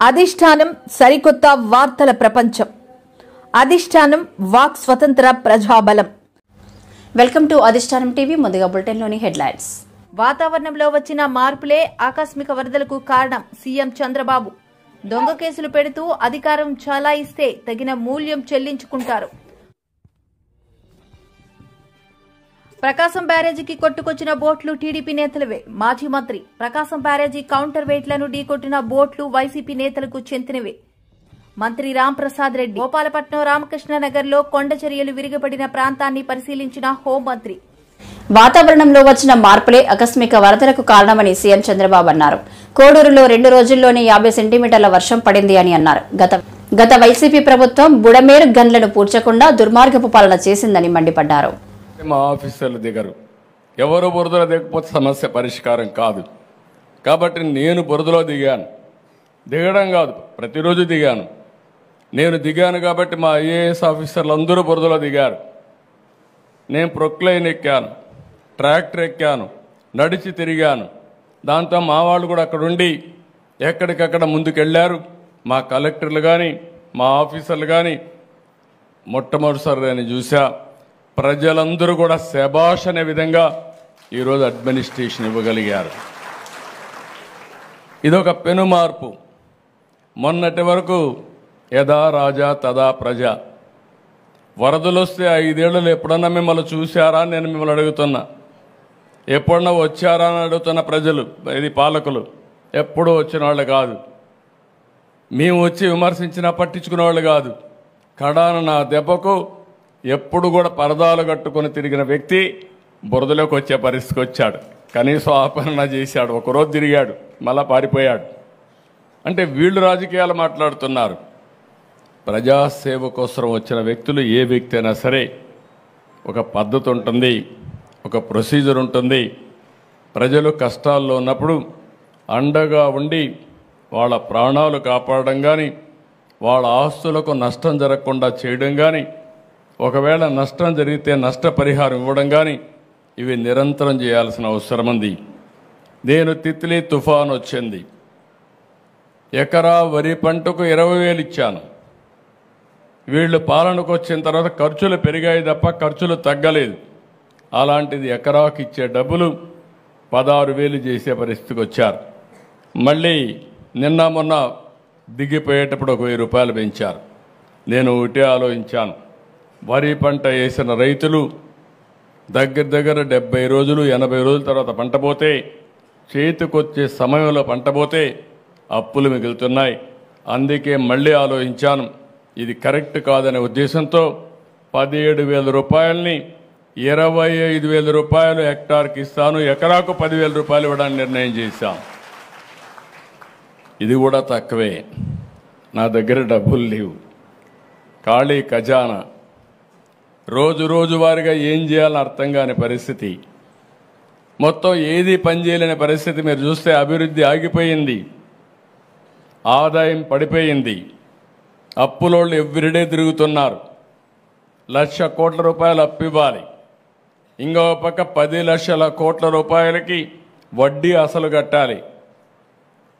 అధిష్టానం సరికొత్త వార్తల ప్రపంచం. అధిష్టానం వాక్ స్వతంత్ర ప్రజాబలం. వెల్కమ్ టు అధిష్టానం టీవీ. ముందుగా బులెటిన్లోని హెడ్లైన్స్. వాతావరణంలో వచ్చిన మార్పులే ఆకస్మిక వరదలకు కారణం. సీఎం చంద్రబాబు దొంగ కేసులు పెడుతూ అధికారం చలాయిస్తే తగిన మూల్యం చెల్లించుకుంటారు. ప్రకాశం బ్యారేజీకి కొట్టుకొచ్చిన బోట్లు టీడీపీ నేతలవే. మాజీ మంత్రి ప్రకాశం బ్యారేజీ కౌంటర్ వెయిట్లను ఢీకొట్టిన బోట్లు వైసీపీ నేతలకు చెందినవే. మంత్రి రాంప్రసాద్ రెడ్డి గోపాలపట్నం రామకృష్ణనగర్లో కొండ చర్యలు విరిగబడిన ప్రాంతాన్ని పరిశీలించిన హోంమంత్రి. వాతావరణంలో వచ్చిన మార్పులే ఆకస్మిక వరదలకు కారణమని సీఎం చంద్రబాబు అన్నారు. కోడూరులో 2 రోజుల్లోనే 50 సెంటీమీటర్ల వర్షం పడింది అని అన్నారు. గత వైసీపీ ప్రభుత్వం బుడమేరు గన్లను పూడ్చకుండా దుర్మార్గపు పాలన చేసిందని మండిపడ్డారు. మా ఆఫీసర్లు దిగరు. ఎవరు బురదలో దిగకపోతే సమస్య పరిష్కారం కాదు. కాబట్టి నేను బురదలో దిగాను. దిగడం కాదు, ప్రతిరోజు దిగాను. నేను దిగాను కాబట్టి మా ఐఏఎస్ ఆఫీసర్లు అందరూ బురదలో దిగారు. నేను ప్రొక్లైన్ ఎక్కాను, ట్రాక్టర్ ఎక్కాను, నడిచి తిరిగాను. దాంతో మా వాళ్ళు కూడా అక్కడ ఉండి ఎక్కడికక్కడ ముందుకెళ్ళారు. మా కలెక్టర్లు కానీ మా ఆఫీసర్లు కానీ మొట్టమొదటిసారి నేను చూసా. ప్రజలందరూ కూడా శభాష్ అనే విధంగా ఈరోజు అడ్మినిస్ట్రేషన్ ఇవ్వగలిగారు. ఇదొక పెను మార్పు. మొన్నటి వరకు యథా రాజా తదా ప్రజ. వరదలు వస్తే 5 ఏళ్ళు ఎప్పుడన్నా మిమ్మల్ని చూశారా అని నేను మిమ్మల్ని అడుగుతున్నా. ఎప్పుడన్నా వచ్చారా అని అడుగుతున్న ప్రజలు, ఇది పాలకులు. ఎప్పుడూ వచ్చిన వాళ్ళు కాదు. మేము వచ్చి విమర్శించినా పట్టించుకునే వాళ్ళు కాదు. కడాన నా దెబ్బకు ఎప్పుడు కూడా పరదాలు కట్టుకొని తిరిగిన వ్యక్తి బురదలోకి వచ్చే పరిస్థితికి వచ్చాడు. కనీసం ఆపరణ చేశాడు. ఒకరోజు తిరిగాడు, మళ్ళా పారిపోయాడు. అంటే వీళ్ళు రాజకీయాలు మాట్లాడుతున్నారు. ప్రజాసేవ కోసం వచ్చిన వ్యక్తులు, ఏ వ్యక్తి అయినా సరే ఒక పద్ధతి ఉంటుంది, ఒక ప్రొసీజర్ ఉంటుంది. ప్రజలు కష్టాల్లో ఉన్నప్పుడు అండగా ఉండి వాళ్ళ ప్రాణాలు కాపాడడం కానీ, వాళ్ళ ఆస్తులకు నష్టం జరగకుండా చేయడం కానీ, ఒకవేళ నష్టం జరిగితే నష్టపరిహారం ఇవ్వడం కానీ, ఇవి నిరంతరం చేయాల్సిన అవసరం ఉంది. నేను తిత్లీ తుఫాను వచ్చింది, ఎకరా వరి పంటకు 20,000 ఇచ్చాను. వీళ్ళు పాలనకు వచ్చిన తర్వాత ఖర్చులు పెరిగాయి తప్ప ఖర్చులు తగ్గలేదు. అలాంటిది ఎకరాకు ఇచ్చే డబ్బులు 16,000 చేసే పరిస్థితికి వచ్చారు. మళ్ళీ నిన్న మొన్న దిగిపోయేటప్పుడు ఒక 1,000 రూపాయలు పెంచారు. నేను ఒకటే ఆలోచించాను. వరి పంట వేసిన రైతులు దగ్గర 70 రోజులు 80 రోజుల తర్వాత పంట పోతే, చేతికొచ్చే సమయంలో పంట పోతే అప్పులు మిగులుతున్నాయి. అందుకే మళ్ళీ ఆలోచించాను. ఇది కరెక్ట్ కాదనే ఉద్దేశంతో 17,000 రూపాయలని 25,000 రూపాయలు హెక్టార్కి ఇస్తాను, ఎకరాకు 10,000 రూపాయలు ఇవ్వడానికి నిర్ణయం చేశాం. ఇది కూడా తక్కువే. నా దగ్గర డబ్బులు లేవు, ఖాళీ ఖజానా. రోజు వారిగా ఏం చేయాలని అర్థం కాని పరిస్థితి. మొత్తం ఏది పనిచేయలేని పరిస్థితి. మీరు చూస్తే అభివృద్ధి ఆగిపోయింది, ఆదాయం పడిపోయింది. అప్పులోళ్ళు ఎవ్రీడే తిరుగుతున్నారు. 1,00,000 కోట్ల రూపాయలు అప్పు ఇవ్వాలి. ఇంకో పక్క 10 లక్షల కోట్ల రూపాయలకి వడ్డీ అసలు కట్టాలి.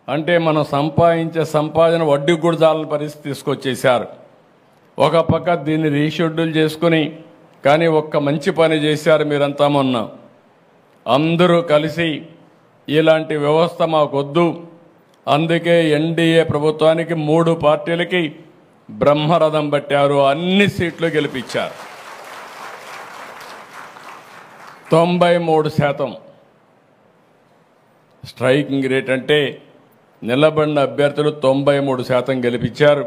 అంటే మనం సంపాదించే సంపాదన వడ్డీకి కూడా చాలని పరిస్థితి తీసుకొచ్చేశారు. ఒక పక్క దీన్ని రీషెడ్యూల్ చేసుకుని, కానీ ఒక్క మంచి పని చేశారు మీరంతా మొన్న. అందరూ కలిసి ఇలాంటి వ్యవస్థ మాకొద్దు, అందుకే ఎన్డీఏ ప్రభుత్వానికి 3 పార్టీలకి బ్రహ్మరథం పట్టారు. అన్ని సీట్లు గెలిపించారు. 93% స్ట్రైకింగ్ రేట్. అంటే నిలబడిన అభ్యర్థులు 93% గెలిపించారు.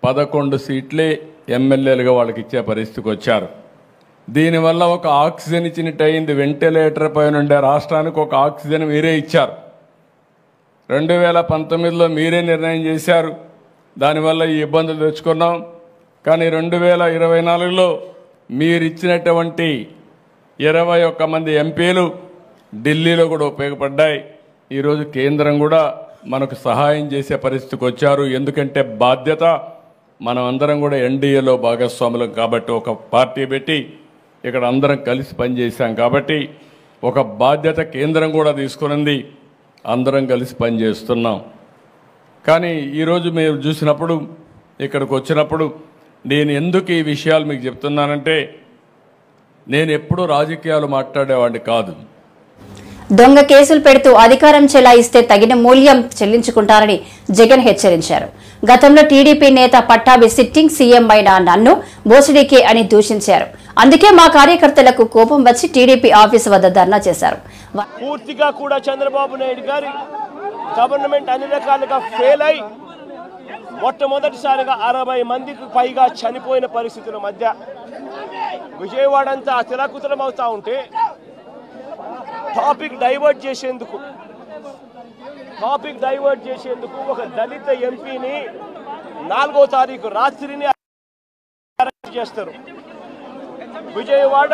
11 సీట్లే ఎమ్మెల్యేలుగా వాళ్ళకి ఇచ్చే పరిస్థితికి వచ్చారు. దీనివల్ల ఒక ఆక్సిజన్ ఇచ్చినట్టు అయింది. వెంటిలేటర్ పైన ఉండే రాష్ట్రానికి ఒక ఆక్సిజన్ మీరే ఇచ్చారు. 2019లో మీరే నిర్ణయం చేశారు. దానివల్ల ఈ ఇబ్బందులు తెచ్చుకున్నాం. కానీ 2024లో మీరు ఇచ్చినటువంటి 21 మంది ఎంపీలు ఢిల్లీలో కూడా ఉపయోగపడ్డాయి. ఈరోజు కేంద్రం కూడా మనకు సహాయం చేసే పరిస్థితికి వచ్చారు. ఎందుకంటే బాధ్యత, మనం అందరం కూడా ఎన్డీఏలో భాగస్వాములం కాబట్టి, ఒక పార్టీ పెట్టి ఇక్కడ అందరం కలిసి పనిచేశాం కాబట్టి ఒక బాధ్యత కేంద్రం కూడా తీసుకునింది. అందరం కలిసి పనిచేస్తున్నాం. కానీ ఈరోజు మీరు చూసినప్పుడు ఇక్కడికి వచ్చినప్పుడు నేను ఎందుకు ఈ విషయాలు మీకు చెప్తున్నానంటే నేను ఎప్పుడూ రాజకీయాలు మాట్లాడేవాడిని కాదు. దొంగ కేసులు పెడుతూ అధికారం చెలాయిస్తే తగిన మూల్యం చెల్లించుకుంటారని జగన్ హెచ్చరించారు. గతంలో టీడీపీ నేత పట్టాభి సిట్టింగ్ సీఎం అయిన నన్ను బోసిడీకే అని దూషించారు. అందుకే మా కార్యకర్తలకు కోపం వచ్చి టీడీపీ ఆఫీసు వద్ద ధర్నా చేశారు. పూర్తిగా కూడా చంద్రబాబు నాయుడు గారి గవర్నమెంట్ అన్ని రకాలుగా ఫెయిల్ అయి మొట్టమొదటిసారిగా 60 మందికి పైగా చనిపోయిన పరిస్థితుల మధ్య విజయవాడ అంతా అతలాకుతలం అవుతా ఉంటే టాపిక్ డైవర్ట్ చేసేందుకు ఒక దళిత ఎంపీని 4వ తారీఖు రాత్రిని అరెస్ట్ చేస్తారు. విజయవాడ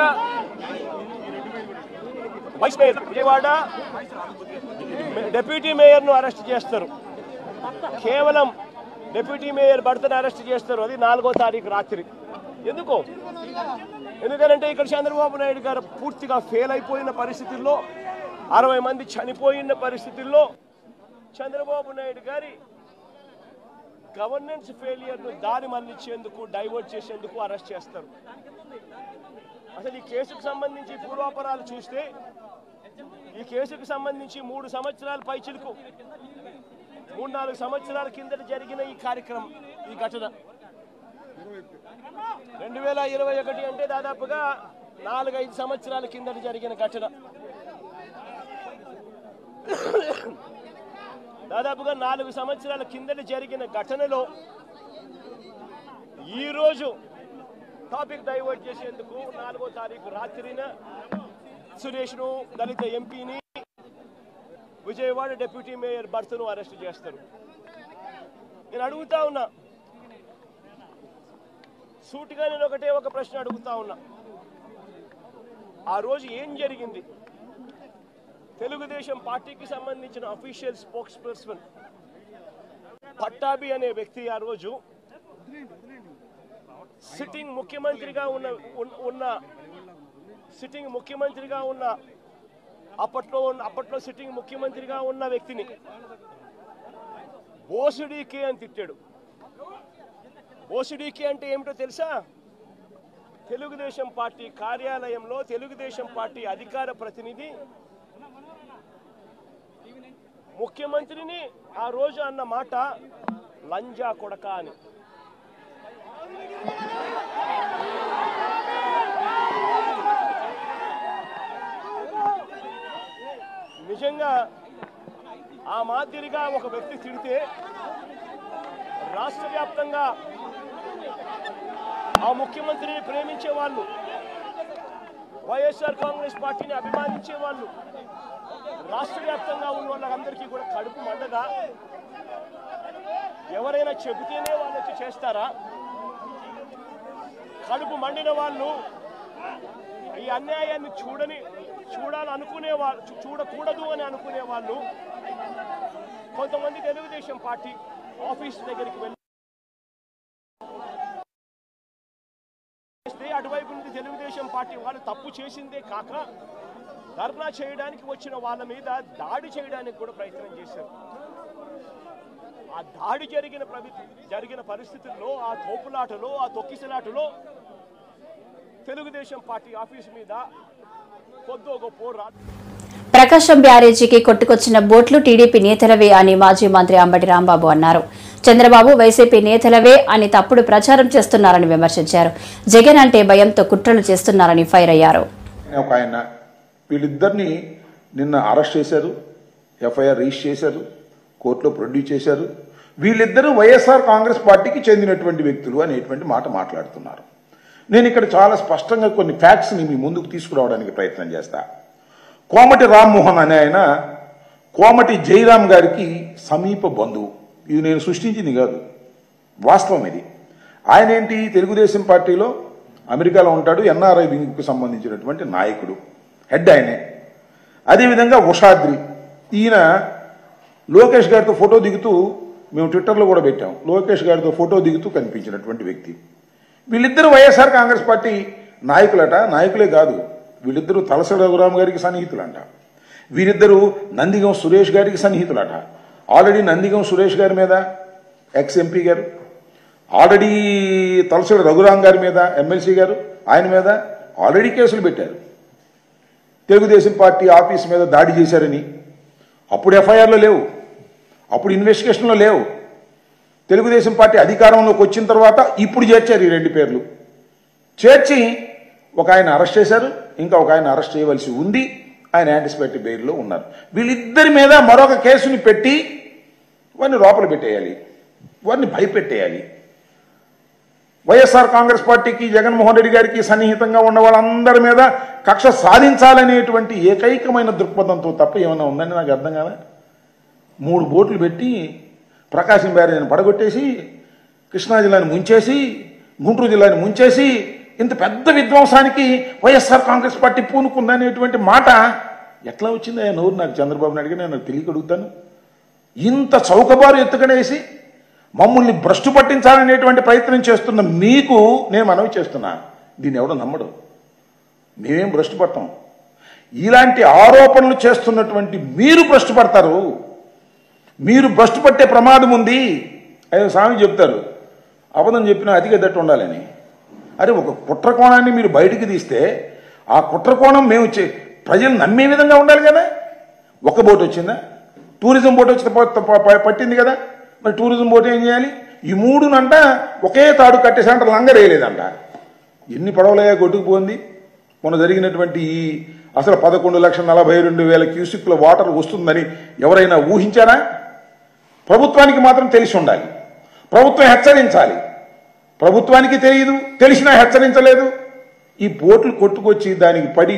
డిప్యూటీ మేయర్ను అరెస్ట్ చేస్తారు. కేవలం డిప్యూటీ మేయర్ భర్తను అరెస్ట్ చేస్తారు. అది 4వ తారీఖు రాత్రి. ఎందుకంటే ఇక్కడ చంద్రబాబు నాయుడు గారు పూర్తిగా ఫెయిల్ అయిపోయిన పరిస్థితుల్లో 60 మంది చనిపోయిన పరిస్థితుల్లో చంద్రబాబు నాయుడు గారి గవర్నెన్స్ ఫెయిలియర్ను దారి మళ్లించేందుకు డైవర్ట్ చేసేందుకు అరెస్ట్ చేస్తారు. అసలు ఈ కేసుకు సంబంధించి పూర్వాపరాలు చూస్తే ఈ కేసుకు సంబంధించి 3 సంవత్సరాల పైచిలకు 3-4 సంవత్సరాల కిందట జరిగిన ఈ కార్యక్రమం, ఈ ఘటన 2021 అంటే దాదాపుగా 4-5 సంవత్సరాల కిందట జరిగిన ఘటన. దాదాపుగా 4 సంవత్సరాల కిందట జరిగిన ఘటనలో ఈరోజు టాపిక్ డైవర్ట్ చేసేందుకు 4వ తారీఖు రాత్రిన సురేష్ను, దళిత ఎంపీని, విజయవాడ డిప్యూటీ మేయర్ భర్తను అరెస్ట్ చేస్తారు. నేను అడుగుతా ఉన్నా, సూటిగా నేను ఒక ప్రశ్న అడుగుతా ఉన్నా. ఆ రోజు ఏం జరిగింది? తెలుగుదేశం పార్టీకి సంబంధించిన అఫీషియల్ స్పోక్స్ పర్సన్ పట్టాభి అనే వ్యక్తి ఆ రోజు సిట్టింగ్ ముఖ్యమంత్రిగా ఉన్న అప్పట్లో సిట్టింగ్ ముఖ్యమంత్రిగా ఉన్న వ్యక్తిని బోసిడీకే అని తిట్టాడు. బోసిడీకే అంటే ఏమిటో తెలుసా? తెలుగుదేశం పార్టీ కార్యాలయంలో తెలుగుదేశం పార్టీ అధికార ప్రతినిధి ముఖ్యమంత్రిని ఆ రోజు అన్న మాట లంజా కొడక అని. నిజంగా ఆ మాదిరిగా ఒక వ్యక్తి తిడితే రాష్ట్ర వ్యాప్తంగా ఆ ముఖ్యమంత్రిని ప్రేమించే వాళ్ళు, వైఎస్ఆర్ కాంగ్రెస్ పార్టీని అభిమానించే వాళ్ళు, రాష్ట్ర వ్యాప్తంగా ఉన్న వాళ్ళందరికీ కూడా కడుపు మండగా ఎవరైనా చెబితేనే వాళ్ళు వచ్చి చేస్తారా? కడుపు మండిన వాళ్ళు ఈ అన్యాయాన్ని చూడాలనుకునే వాళ్ళు, చూడకూడదు అని అనుకునే వాళ్ళు కొంతమంది తెలుగుదేశం పార్టీ ఆఫీస్ దగ్గరికి వెళ్ళి అటువైపు నుండి తెలుగుదేశం పార్టీ వాళ్ళు తప్పు చేసిందే కాక ధర్నా చేయడానికి వచ్చిన వాళ్ళ మీద దాడి చేయడానికి కూడా ప్రయత్నం చేశారు. ఆ దాడి జరిగిన పరిస్థితుల్లో, ఆ తోపులాటలో, ఆ తొక్కిసలాటలో తెలుగుదేశం పార్టీ ఆఫీస్ మీద కొద్దో గొప్ప ప్రకాశం బ్యారేజీకి కొట్టుకొచ్చిన బోట్లు టీడీపీ నేతలవే అని మాజీ మంత్రి అంబటి రాంబాబు అన్నారు. చంద్రబాబు వైసీపీ నేతలవే అని తప్పుడు ప్రచారం చేస్తున్నారని విమర్శించారు. జగన్ అంటే భయంతో కుట్రలు చేస్తున్నారని ఫైర్ అయ్యారు. వీళ్ళిద్దరిని నిన్న అరెస్ట్ చేశారు, ఎఫ్ఐఆర్ రిజిస్టర్ చేశారు, కోర్టులో ప్రొడ్యూస్ చేశారు. వీళ్ళిద్దరూ వైఎస్ఆర్ కాంగ్రెస్ పార్టీకి చెందినటువంటి వ్యక్తులు అనేటువంటి మాట మాట్లాడుతున్నారు. నేను ఇక్కడ చాలా స్పష్టంగా కొన్ని ఫ్యాక్ట్స్ని మీ ముందుకు తీసుకురావడానికి ప్రయత్నం చేస్తా. కోమటి రామ్మోహన్ అనే ఆయన కోమటి జయరాం గారికి సమీప బంధువు. ఇది నేను సృష్టించింది కాదు, వాస్తవం ఇది. ఆయన ఏంటి, తెలుగుదేశం పార్టీలో అమెరికాలో ఉంటాడు, ఎన్ఆర్ఐ వింగ్కు సంబంధించినటువంటి నాయకుడు, హెడ్ ఆయనే. అదేవిధంగా ఉషాద్రి, ఈయన లోకేష్ గారితో ఫోటో దిగుతూ, మేము ట్విట్టర్లో కూడా పెట్టాం, లోకేష్ గారితో ఫోటో దిగుతూ కనిపించినటువంటి వ్యక్తి. వీళ్ళిద్దరూ వైఎస్ఆర్ కాంగ్రెస్ పార్టీ నాయకులట. నాయకులే కాదు, వీళ్ళిద్దరూ తలసాని రఘురామ్ గారికి సన్నిహితులంట. వీరిద్దరూ నందిగం సురేష్ గారికి సన్నిహితులట. ఆల్రెడీ నందిగం సురేష్ గారి మీద ఎక్స్ ఎంపీ గారు, ఆల్రెడీ తలసాని రఘురాం గారి మీద ఎమ్మెల్సీ గారు, ఆయన మీద ఆల్రెడీ కేసులు పెట్టారు. తెలుగుదేశం పార్టీ ఆఫీస్ మీద దాడి చేశారని అప్పుడు ఎఫ్ఐఆర్లో లేవు, అప్పుడు ఇన్వెస్టిగేషన్లో లేవు. తెలుగుదేశం పార్టీ అధికారంలోకి వచ్చిన తర్వాత ఇప్పుడు చేర్చారు ఈ 2 పేర్లు. చేర్చి ఒక ఆయన అరెస్ట్ చేశారు, ఇంకా ఒక ఆయన అరెస్ట్ చేయవలసి ఉంది. ఆయన యాంటిసిపేటరీ బెయిల్లో ఉన్నారు. వీళ్ళిద్దరి మీద మరొక కేసుని పెట్టి వారిని లోపల పెట్టేయాలి, వారిని భయపెట్టేయాలి. వైఎస్ఆర్ కాంగ్రెస్ పార్టీకి జగన్మోహన్ రెడ్డి గారికి సన్నిహితంగా ఉన్న వాళ్ళందరి మీద కక్ష సాధించాలనేటువంటి ఏకైకమైన దృక్పథంతో తప్ప ఏమైనా ఉందని నాకు అర్థం కాదా. 3 బోట్లు పెట్టి ప్రకాశం బ్యారేజ్ని పడగొట్టేసి, కృష్ణా జిల్లాని ముంచేసి, గుంటూరు జిల్లాని ముంచేసి, ఇంత పెద్ద విధ్వంసానికి వైఎస్ఆర్ కాంగ్రెస్ పార్టీ పూనుకుందనేటువంటి మాట ఎట్లా వచ్చింది నోరు? నాకు చంద్రబాబు నాయుడు గారు నేను తెలియక అడుగుతాను. ఇంత చౌకబారు ఎత్తుకనేసి మమ్మల్ని భ్రష్టు పట్టించాలనేటువంటి ప్రయత్నం చేస్తున్న మీకు నేను మనవి చేస్తున్నా, దీన్ని ఎవడో నమ్మడు. మేమేం భ్రష్టు పడతాం. ఇలాంటి ఆరోపణలు చేస్తున్నటువంటి మీరు భ్రష్టు పడతారు. మీరు భ్రష్టు పట్టే ప్రమాదం ఉంది. అయ్యో స్వామి చెప్తారు, అబద్ధం చెప్పినా అతిగదట్టు ఉండాలని. అరే, ఒక కుట్ర కోణాన్ని మీరు బయటికి తీస్తే ఆ కుట్ర కోణం మేము ప్రజలు నమ్మే విధంగా ఉండాలి కదా. ఒక బోట్ వచ్చిందా? టూరిజం బోట్ వచ్చి పట్టింది కదా. మరి టూరిజం బోట్ ఏం చేయాలి? ఈ 3నంట ఒకే తాడు కట్టేసంట లంగరేయలేదంట. ఎన్ని పడవలయ్యా కొట్టుకుపోయింది. మొన్న జరిగినటువంటి ఈ అసలు 11,42,000 క్యూసిక్ల వాటర్ వస్తుందని ఎవరైనా ఊహించారా? ప్రభుత్వానికి మాత్రం తెలిసి ఉండాలి, ప్రభుత్వం హెచ్చరించాలి. ప్రభుత్వానికి తెలియదు, తెలిసినా హెచ్చరించలేదు. ఈ బోట్లు కొట్టుకొచ్చి దానికి పడి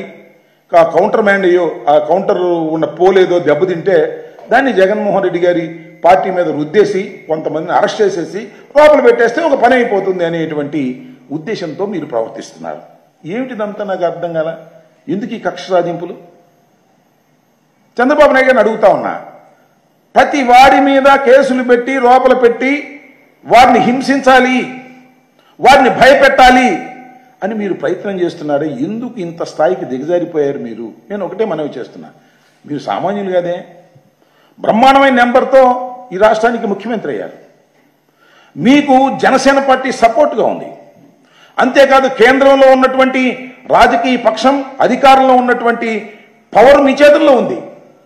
ఆ కౌంటర్ మ్యాన్ అయ్యో, ఆ కౌంటర్ ఉన్న పోలేదో దెబ్బతింటే దాన్ని జగన్మోహన్ రెడ్డి గారి పార్టీ మీద రుద్దేసి కొంతమందిని అరెస్ట్ చేసేసి లోపల పెట్టేస్తే ఒక పని అయిపోతుంది అనేటువంటి ఉద్దేశంతో మీరు ప్రవర్తిస్తున్నారు. ఏమిటిదంతా నాకు అర్థం కాల. ఎందుకు ఈ కక్ష సాధింపులు? చంద్రబాబు నాయుడు గారిని అడుగుతా ఉన్నా, ప్రతి వాడి మీద కేసులు పెట్టి లోపల పెట్టి వారిని హింసించాలి, వారిని భయపెట్టాలి అని మీరు ప్రయత్నం చేస్తున్నారే, ఎందుకు ఇంత స్థాయికి దిగజారిపోయారు మీరు? నేను ఒకటే మనవి చేస్తున్నా, మీరు సామాన్యులు కాదే. బ్రహ్మాండమైన నెంబర్తో ఈ రాష్ట్రానికి ముఖ్యమంత్రి అయ్యారు. మీకు జనసేన పార్టీ సపోర్ట్గా ఉంది. అంతేకాదు కేంద్రంలో ఉన్నటువంటి రాజకీయ పక్షం, అధికారంలో ఉన్నటువంటి పవర్ మీ చేతుల్లో ఉంది.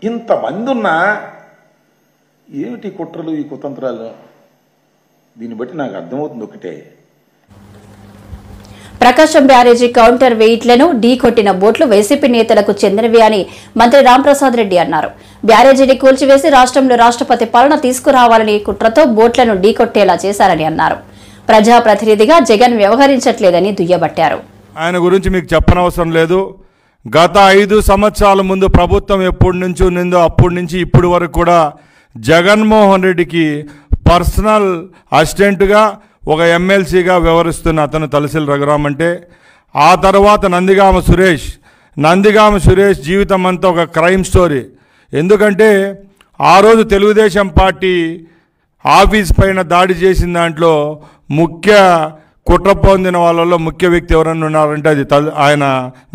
ఇంతమంది ఉన్నా ఏమిటి కుట్రలు, ఈ కుతంత్రాలు? దీన్ని బట్టి నాకు అర్థమవుతుంది ఒకటే, ప్రకాశం బ్యారేజీ కౌంటర్ వెయిట్లను ఢీకొట్టిన బోట్లు వైసీపీ నేతలకు చెందినవి అని మంత్రి రాంప్రసాద్ రెడ్డి అన్నారు. బ్యారేజీని కూల్చివేసి రాష్ట్రంలో రాష్ట్రపతి పాలన తీసుకురావాలని కుట్రతో బోట్లను ఢీకొట్టేలా చేశారని అన్నారు. ప్రజాప్రతినిధిగా జగన్ వ్యవహరించట్లేదని దుయ్యబట్టారు. ఆయన గురించి మీకు చెప్పనవసరం లేదు. గత 5 సంవత్సరాల ముందు ప్రభుత్వం ఎప్పటి నుంచి ఉన్నదో అప్పటి నుంచి ఇప్పటి వరకు కూడా జగన్మోహన్ రెడ్డికి పర్సనల్ అసిస్టెంట్గా ఒక ఎమ్మెల్సీగా వ్యవహరిస్తున్న అతను తలసిల్ రఘురాం అంటే, ఆ తర్వాత నందిగామ సురేష్ జీవితం అంతా ఒక క్రైమ్ స్టోరీ. ఎందుకంటే ఆ రోజు తెలుగుదేశం పార్టీ ఆఫీస్ పైన దాడి చేసిన దాంట్లో ముఖ్య కుట్ర పొందిన వాళ్ళలో ముఖ్య వ్యక్తి ఎవరన్నా ఉన్నారంటే అది ఆయన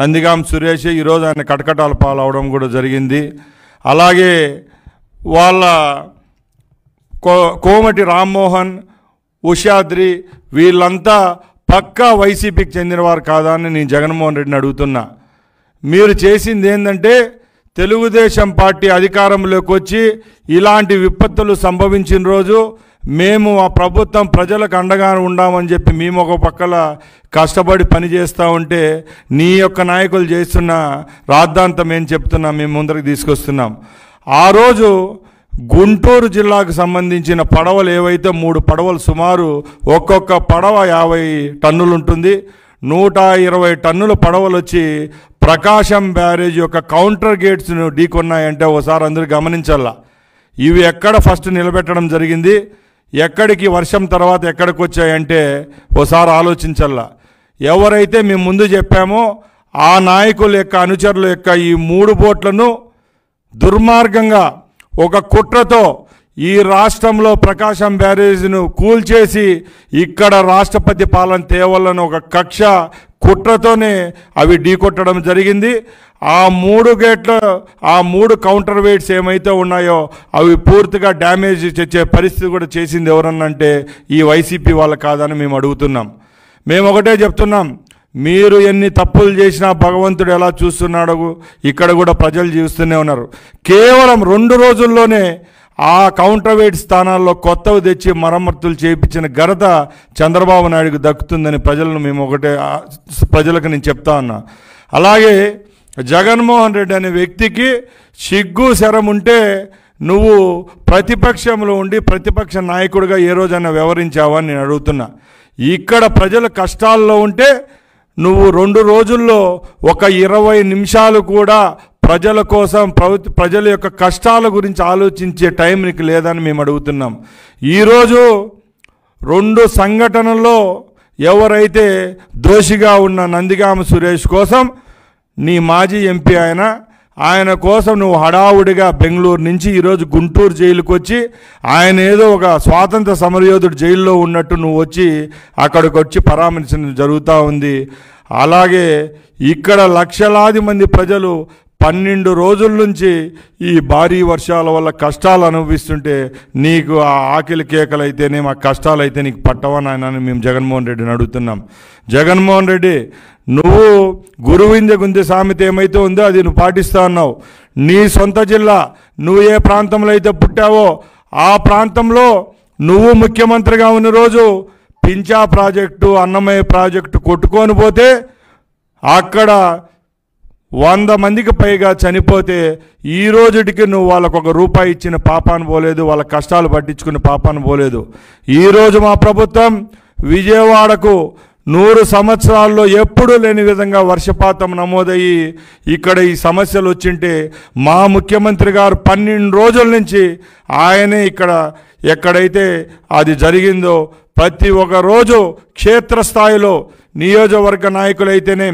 నందిగామ సురేష్. ఈరోజు ఆయన కటకటాల పాలవడం కూడా జరిగింది. అలాగే వాళ్ళ కోమటి రామ్మోహన్, ఉషాద్రి వీళ్ళంతా పక్కా వైసీపీకి చెందినవారు కాదా అని నేను జగన్మోహన్ రెడ్డిని అడుగుతున్నా. మీరు చేసింది ఏంటంటే తెలుగుదేశం పార్టీ అధికారంలోకి వచ్చి ఇలాంటి విపత్తులు సంభవించిన రోజు మేము ఆ ప్రభుత్వం ప్రజలకు అండగా ఉండామని చెప్పి మేము ఒక పక్కల కష్టపడి పనిచేస్తూ ఉంటే నీ యొక్క నాయకులు చేస్తున్న రాద్ధాంతం ఏం చెప్తున్నా మేము ముందరికి తీసుకొస్తున్నాం. ఆ రోజు గుంటూరు జిల్లాకు సంబంధించిన పడవలు ఏవైతే 3 పడవలు సుమారు ఒక్కొక్క పడవ 50 టన్నులు ఉంటుంది. 120 టన్నుల పడవలు వచ్చి ప్రకాశం బ్యారేజ్ యొక్క కౌంటర్ గేట్స్ను ఢీకొన్నాయంటే ఒకసారి అందరూ గమనించాలా. ఇవి ఎక్కడ ఫస్ట్ నిలబెట్టడం జరిగింది, ఎక్కడికి వర్షం తర్వాత ఎక్కడికి వచ్చాయంటే ఒకసారి ఆలోచించాలా. ఎవరైతే మేము ముందు చెప్పామో ఆ నాయకుల యొక్క అనుచరుల యొక్క ఈ 3 బోట్లను దుర్మార్గంగా ఒక కుట్రతో ఈ రాష్ట్రంలో ప్రకాశం బ్యారేజ్ను కూల్చేసి ఇక్కడ రాష్ట్రపతి పాలన తేవాలని ఒక కక్ష కుట్రతోనే అవి ఢీకొట్టడం జరిగింది. ఆ 3 గేట్ల ఆ 3 కౌంటర్ వెయిట్స్ ఏమైతే ఉన్నాయో అవి పూర్తిగా డ్యామేజ్ తెచ్చే పరిస్థితి కూడా చేసింది ఎవరన్నంటే ఈ వైసీపీ వాళ్ళు కాదని మేము అడుగుతున్నాం. మేము ఒకటే చెప్తున్నాం, మీరు ఎన్ని తప్పులు చేసినా భగవంతుడు ఎలా చూస్తున్నాడో ఇక్కడ కూడా ప్రజలు చూస్తూనే ఉన్నారు. కేవలం 2 రోజుల్లోనే ఆ కౌంటర్ వెయిట్ స్థానాల్లో కొత్తవి తెచ్చి మరమ్మతులు చేయించిన ఘనత చంద్రబాబు నాయుడుకు దక్కుతుందని ప్రజలకు నేను చెప్తా ఉన్నా. అలాగే జగన్మోహన్ రెడ్డి అనే వ్యక్తికి సిగ్గు శరం ఉంటే నువ్వు ప్రతిపక్షంలో ఉండి ప్రతిపక్ష నాయకుడిగా ఏ రోజైనా వ్యవహరించావా అని నేను అడుగుతున్నా. ఇక్కడ ప్రజల కష్టాల్లో ఉంటే నువ్వు 2 రోజుల్లో ఒక 20 నిమిషాలు కూడా ప్రజల కోసం ప్రజల యొక్క కష్టాల గురించి ఆలోచించే టైం నీకు లేదని మేము అడుగుతున్నాం. ఈరోజు 2 సంఘటనల్లో ఎవరైతే దోషిగా ఉన్న నందిగామ సురేష్ కోసం నీ మాజీ ఎంపీ ఆయన కోసం నువ్వు హడావుడిగా బెంగళూరు నుంచి ఈరోజు గుంటూరు జైలుకు వచ్చి ఆయన ఏదో ఒక స్వాతంత్ర సమరయోధుడు జైల్లో ఉన్నట్టు నువ్వు వచ్చి అక్కడికి వచ్చి పరామర్శించడం జరుగుతూ ఉంది. అలాగే ఇక్కడ లక్షలాది మంది ప్రజలు 12 రోజుల నుంచి ఈ భారీ వర్షాల వల్ల కష్టాలు అనుభవిస్తుంటే నీకు ఆ ఆకలి కేకలు అయితేనేమి ఆ కష్టాలు అయితే నీకు పట్టవని ఆయన మేము జగన్మోహన్ రెడ్డిని అడుగుతున్నాం. జగన్మోహన్ రెడ్డి, నువ్వు గురువింద గుంజె సామెత ఏమైతే ఉందో అది నువ్వు పాటిస్తా ఉన్నావు. నీ సొంత జిల్లా నువ్వు ఏ ప్రాంతంలో అయితే పుట్టావో ఆ ప్రాంతంలో నువ్వు ముఖ్యమంత్రిగా ఉన్న రోజు పింఛా ప్రాజెక్టు అన్నమయ్య ప్రాజెక్టు కొట్టుకొని పోతే అక్కడ 100 మందికి పైగా చనిపోతే ఈ రోజుటికి నువ్వు వాళ్ళకు ₹1 ఇచ్చిన పాపాను పోలేదు, వాళ్ళ కష్టాలు పట్టించుకున్న పాపాను పోలేదు. ఈరోజు మా ప్రభుత్వం విజయవాడకు 100 సంవత్సరాల్లో ఎప్పుడూ లేని విధంగా వర్షపాతం నమోదయ్యి ఇక్కడ ఈ సమస్యలు వచ్చింటే మా ముఖ్యమంత్రి గారు 12 రోజుల నుంచి ఆయనే ఇక్కడ ఎక్కడైతే అది జరిగిందో ప్రతి ఒక్క రోజు క్షేత్రస్థాయిలో నియోజకవర్గ నాయకులైతేనే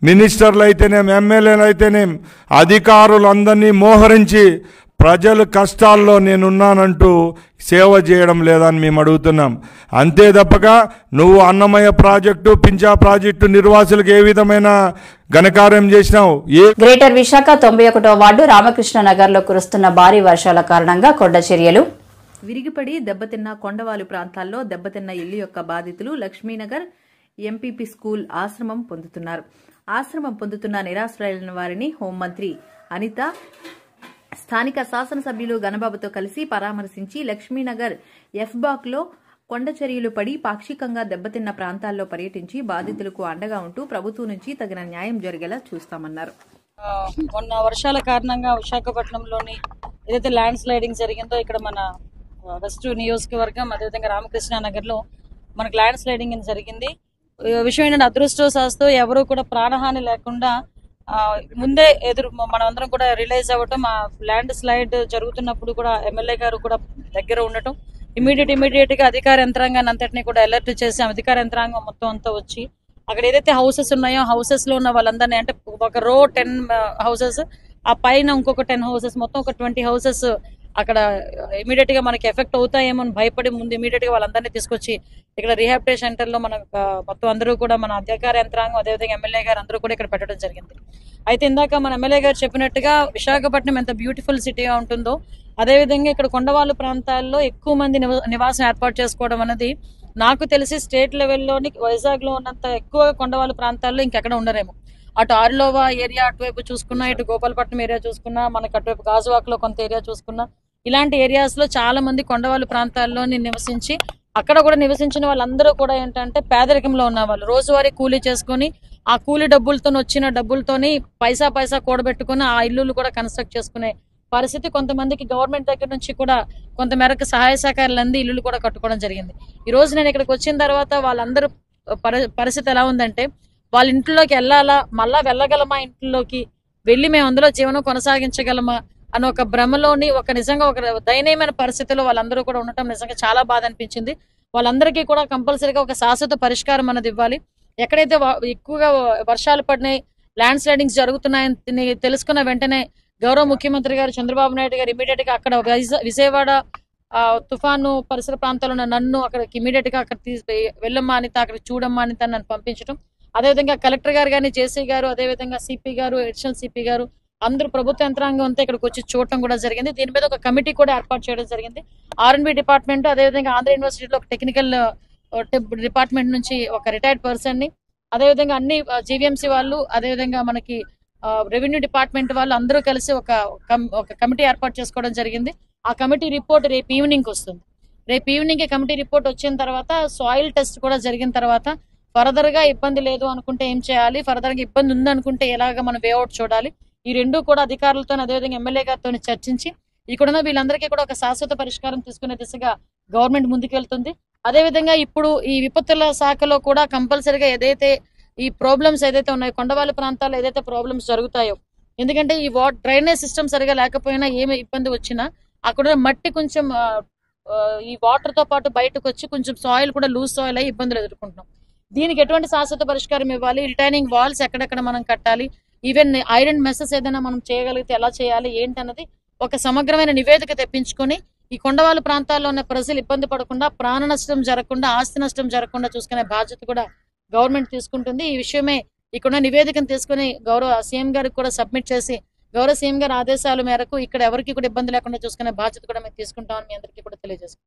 మినిస్టర్లు అయితేనేం ఎమ్మెల్యేలు అయితేనేం అధికారులందరినీ మోహరించి ప్రజల కష్టాల్లో నేనున్నానంటూ సేవ చేయడం లేదని మేము అడుగుతున్నాం. అంతే తప్పక నువ్వు అన్నమయ్య ప్రాజెక్టు పింఛా ప్రాజెక్టు నిర్వాసులకు ఏ విధమైన ఘనకార్యం చేసినావు? గ్రేటర్ విశాఖ 91వ వార్డు రామకృష్ణ నగర్లో కురుస్తున్న భారీ వర్షాల కారణంగా కొండ చర్యలు విరిగిపడి దెబ్బతిన్న కొండవాలు ప్రాంతాల్లో దెబ్బతిన్న ఇల్లు యొక్క బాధితులు లక్ష్మీనగర్ ఎంపీపీ స్కూల్ ఆశ్రమం పొందుతున్నారు. ఆశ్రమం పొందుతున్న నిరాశ్రయులైన వారిని హోంమంత్రి అనిత స్థానిక శాసనసభ్యులు గణబాబుతో కలిసి పరామర్శించి లక్ష్మీనగర్ ఎఫ్బాక్లో కొండ చర్యలు పడి పాక్షికంగా దెబ్బతిన్న ప్రాంతాల్లో పర్యటించి బాధితులకు అండగా ఉంటూ ప్రభుత్వం నుంచి తగిన న్యాయం జరిగేలా చూస్తామన్నారు. మొన్న వర్షాల కారణంగా విశాఖపట్నంలోని ఏదైతే ల్యాండ్ స్లైడింగ్ జరిగిందో ఇక్కడ మన వెస్ట్ నియోజకవర్గం అదేవిధంగా రామకృష్ణ నగర్ లో మనకు ల్యాండ్ స్లైడింగ్ జరిగింది. విషయం ఏంటంటే అదృష్టవశాత్తు ఎవరు కూడా ప్రాణహాని లేకుండా ముందే మనమందరం కూడా రిలైజ్ అవ్వటం, ఆ ల్యాండ్ స్లైడ్ జరుగుతున్నప్పుడు కూడా ఎమ్మెల్యే గారు కూడా దగ్గర ఉండటం, ఇమీడియట్ గా అధికార యంత్రాంగాన్ని అంతటినీ కూడా అలర్ట్ చేసి అధికార యంత్రాంగం మొత్తం అంతా వచ్చి అక్కడ ఏదైతే హౌసెస్ ఉన్నాయో హౌసెస్ లో ఉన్న వాళ్ళందరినీ, అంటే ఒక రో 10 హౌసెస్, ఆ పైన ఇంకొక 10 హౌసెస్, మొత్తం ఒక 20 హౌసెస్ అక్కడ ఇమీడియట్ గా మనకి ఎఫెక్ట్ అవుతాయేమో అని భయపడి ముందు ఇమీడియట్ గా వాళ్ళందరినీ తీసుకొచ్చి ఇక్కడ రీహాబిలిటేషన్ సెంటర్ లో మన మొత్తం అందరూ కూడా మన అధికార యంత్రాంగం అదేవిధంగా ఎమ్మెల్యే గారు అందరూ కూడా ఇక్కడ పెట్టడం జరిగింది. అయితే ఇందాక మన ఎమ్మెల్యే గారు చెప్పినట్టుగా విశాఖపట్నం ఎంత బ్యూటిఫుల్ సిటీగా ఉంటుందో అదేవిధంగా ఇక్కడ కొండవాళ్ళు ప్రాంతాల్లో ఎక్కువ మంది నివాసం ఏర్పాటు చేసుకోవడం అనేది నాకు తెలిసి స్టేట్ లెవెల్లోని వైజాగ్ లో ఉన్నంత ఎక్కువ కొండవాళ్ళు ప్రాంతాల్లో ఇంకెక్కడ ఉండరేమో. అటు ఆర్లోవా ఏరియా అటువైపు చూసుకున్నా, ఇటు గోపాలపట్నం ఏరియా చూసుకున్నా, మనకి అటువైపు గాజువాక్ లో కొంత ఏరియా చూసుకున్నా, ఇలాంటి ఏరియాస్ లో చాలా మంది కొండవాళ్ళు ప్రాంతాల్లోని నివసించి అక్కడ కూడా నివసించిన వాళ్ళందరూ కూడా ఏంటంటే పేదరికంలో ఉన్న వాళ్ళు, రోజువారీ కూలీ చేసుకుని ఆ కూలీ డబ్బులతో వచ్చిన డబ్బులతోని పైసా కూడబెట్టుకుని ఆ ఇల్లులు కూడా కన్స్ట్రక్ట్ చేసుకునే పరిస్థితి, కొంతమందికి గవర్నమెంట్ దగ్గర నుంచి కూడా కొంత మేరకు సహాయ సహకారాలు అంది ఇల్లులు కూడా కట్టుకోవడం జరిగింది. ఈ రోజు నేను ఇక్కడికి వచ్చిన తర్వాత వాళ్ళందరూ పరిస్థితి ఎలా ఉందంటే వాళ్ళ ఇంట్లోకి వెళ్ళాలా, మళ్ళా వెళ్ళగలమా, ఇంట్లోకి వెళ్ళి మేము అందులో జీవనం కొనసాగించగలమా అని ఒక భ్రమలోని నిజంగా ఒక దయనీయమైన పరిస్థితిలో వాళ్ళందరూ కూడా ఉండటం నిజంగా చాలా బాధ అనిపించింది. వాళ్ళందరికీ కూడా కంపల్సరీగా ఒక శాశ్వత పరిష్కారం అన్నది ఇవ్వాలి. ఎక్కడైతే ఎక్కువగా వర్షాలు పడినాయి, ల్యాండ్ స్లైడింగ్స్ జరుగుతున్నాయని తెలుసుకున్న వెంటనే గౌరవ ముఖ్యమంత్రి గారు చంద్రబాబు నాయుడు గారు ఇమీడియట్ గా అక్కడ విజయవాడ తుఫాను పరిసర ప్రాంతాల్లో ఉన్న నన్ను అక్కడికి ఇమీడియట్ గా అక్కడ వెళ్ళమ్మా అనిత, అక్కడ చూడమ్మా అనిత నన్ను పంపించడం, అదేవిధంగా కలెక్టర్ గారు కానీ, జేసీ గారు, అదేవిధంగా సిపి గారు, అడిషనల్ సిపి గారు అందరూ ప్రభుత్వ యంత్రాంగం అంతా ఇక్కడికి వచ్చి చూడటం కూడా జరిగింది. దీని మీద ఒక కమిటీ కూడా ఏర్పాటు చేయడం జరిగింది. R&B డిపార్ట్మెంట్, అదేవిధంగా ఆంధ్ర యూనివర్సిటీలో ఒక టెక్నికల్ డిపార్ట్మెంట్ నుంచి ఒక రిటైర్డ్ పర్సన్ ని, అదేవిధంగా అన్ని జీవీఎంసీ వాళ్ళు, అదేవిధంగా మనకి రెవెన్యూ డిపార్ట్మెంట్ వాళ్ళు అందరూ కలిసి ఒక కమిటీ ఏర్పాటు చేసుకోవడం జరిగింది. ఆ కమిటీ రిపోర్ట్ రేపు ఈవినింగ్ వస్తుంది. రేపు ఈవినింగ్ కమిటీ రిపోర్ట్ వచ్చిన తర్వాత సాయిల్ టెస్ట్ కూడా జరిగిన తర్వాత ఫర్దర్ గా ఇబ్బంది లేదు అనుకుంటే ఏం చేయాలి, ఫర్దర్ గా ఇబ్బంది ఉంది అనుకుంటే ఎలాగ మనం వేఅవుట్ చూడాలి, ఈ రెండు కూడా అధికారులతో అదేవిధంగా ఎమ్మెల్యే గారితో చర్చించి ఇక్కడున్న వీళ్ళందరికీ కూడా ఒక శాశ్వత పరిష్కారం తీసుకునే దిశగా గవర్నమెంట్ ముందుకెళ్తుంది. అదేవిధంగా ఇప్పుడు ఈ విపత్తుల శాఖలో కూడా కంపల్సరీగా ఏదైతే ఈ ప్రాబ్లమ్స్ ఏదైతే ఉన్నాయో, కొండవాళ్ళ ప్రాంతాల్లో ఏదైతే ప్రాబ్లమ్స్ జరుగుతాయో, ఎందుకంటే ఈ డ్రైనేజ్ సిస్టమ్ సరిగా లేకపోయినా ఏమి ఇబ్బంది వచ్చినా అక్కడ మట్టి కొంచెం ఈ వాటర్ తో పాటు బయటకు వచ్చి కొంచెం సాయిల్ కూడా లూజ్ సాయిల్ అయ్యి ఇబ్బందులు ఎదుర్కొంటున్నాం. దీనికి ఎటువంటి శాశ్వత పరిష్కారం ఇవ్వాలి, రిటైనింగ్ వాల్స్ ఎక్కడెక్కడ మనం కట్టాలి, ఈవెన్ ఐరన్ మెసెస్ ఏదైనా మనం చేయగలిగితే ఎలా చేయాలి ఏంటన్నది ఒక సమగ్రమైన నివేదిక తెప్పించుకొని ఈ కొండవాళ్ళ ప్రాంతాల్లో ఉన్న ప్రజలు ఇబ్బంది పడకుండా, ప్రాణ నష్టం జరగకుండా, ఆస్తి నష్టం జరగకుండా చూసుకునే బాధ్యత కూడా గవర్నమెంట్ తీసుకుంటుంది. ఈ విషయమే ఇక్కడ నివేదికను తీసుకుని గౌరవ సీఎం గారికి కూడా సబ్మిట్ చేసి గౌరవ సీఎం గారి ఆదేశాల మేరకు ఇక్కడ ఎవరికి కూడా ఇబ్బంది లేకుండా చూసుకునే బాధ్యత కూడా మేము తీసుకుంటామని మీ అందరికీ కూడా తెలియజేస్తాం.